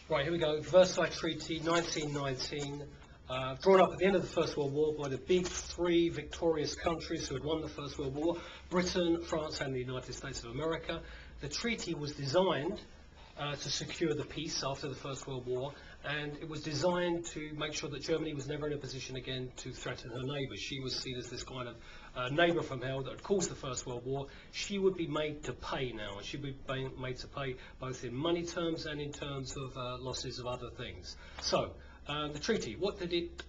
Right, here we go. Versailles Treaty, 1919, drawn up at the end of the First World War by the big three victorious countries who had won the First World War, Britain, France and the United States of America. The treaty was designed to secure the peace after the First World War, and it was designed to make sure that Germany was never in a position again to threaten her neighbours. She was seen as this kind of neighbour from hell that had caused the First World War. She would be made to pay now, and she'd be made to pay both in money terms and in terms of losses of other things. So, the treaty, what did it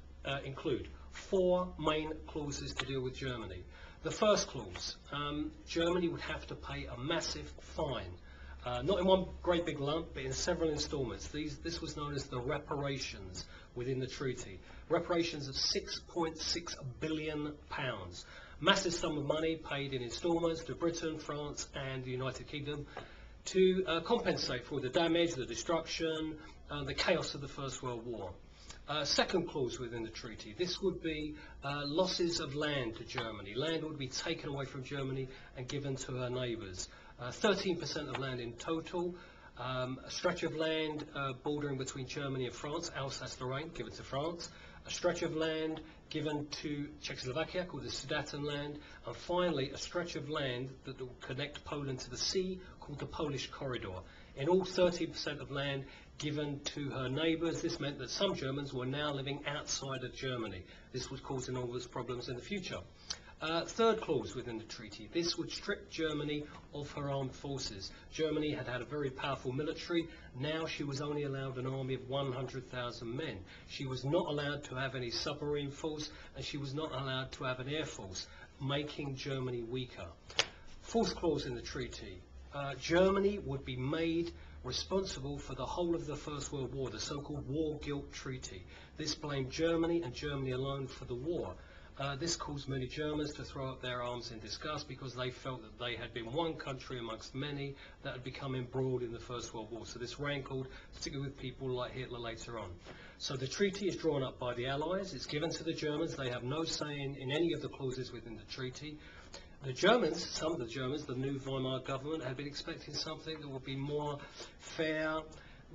include? 4 main clauses to deal with Germany. The first clause, Germany would have to pay a massive fine. Not in one great big lump, but in several instalments. This was known as the reparations within the treaty. Reparations of £6.6 billion. Massive sum of money paid in instalments to Britain, France and the United Kingdom to compensate for the damage, the destruction, the chaos of the First World War. Second clause within the treaty, this would be losses of land to Germany. Land would be taken away from Germany and given to her neighbours. 13% of land in total, a stretch of land bordering between Germany and France, Alsace-Lorraine, given to France, a stretch of land given to Czechoslovakia called the Sudetenland, and finally a stretch of land that will connect Poland to the sea called the Polish Corridor. In all, 13% of land given to her neighbours. This meant that some Germans were now living outside of Germany. This would cause enormous problems in the future. Third clause within the treaty, this would strip Germany of her armed forces. Germany had had a very powerful military. Now she was only allowed an army of 100,000 men. She was not allowed to have any submarine force, and she was not allowed to have an air force, making Germany weaker. Fourth clause in the treaty, Germany would be made responsible for the whole of the First World War, the so-called War Guilt Treaty. This blamed Germany and Germany alone for the war. This caused many Germans to throw up their arms in disgust because they felt that they had been one country amongst many that had become embroiled in the First World War. So this rankled, particularly with people like Hitler later on. So the treaty is drawn up by the Allies. It's given to the Germans. They have no say in any of the clauses within the treaty. The Germans, some of the Germans, the new Weimar government, had been expecting something that would be more fair.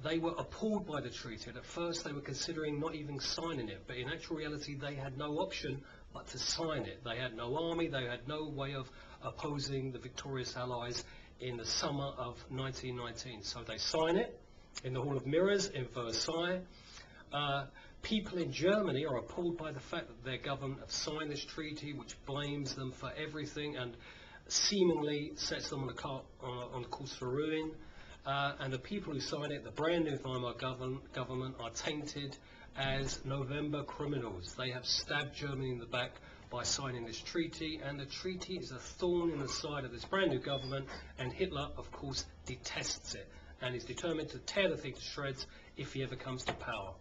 They were appalled by the treaty, and at first they were considering not even signing it, but in actual reality they had no option but to sign it. They had no army, they had no way of opposing the victorious Allies in the summer of 1919. So they sign it in the Hall of Mirrors in Versailles. People in Germany are appalled by the fact that their government have signed this treaty, which blames them for everything and seemingly sets them on a course for ruin. And the people who sign it, the brand new Weimar government, are tainted as November criminals. They have stabbed Germany in the back by signing this treaty, and the treaty is a thorn in the side of this brand new government, and Hitler, of course, detests it and is determined to tear the thing to shreds if he ever comes to power.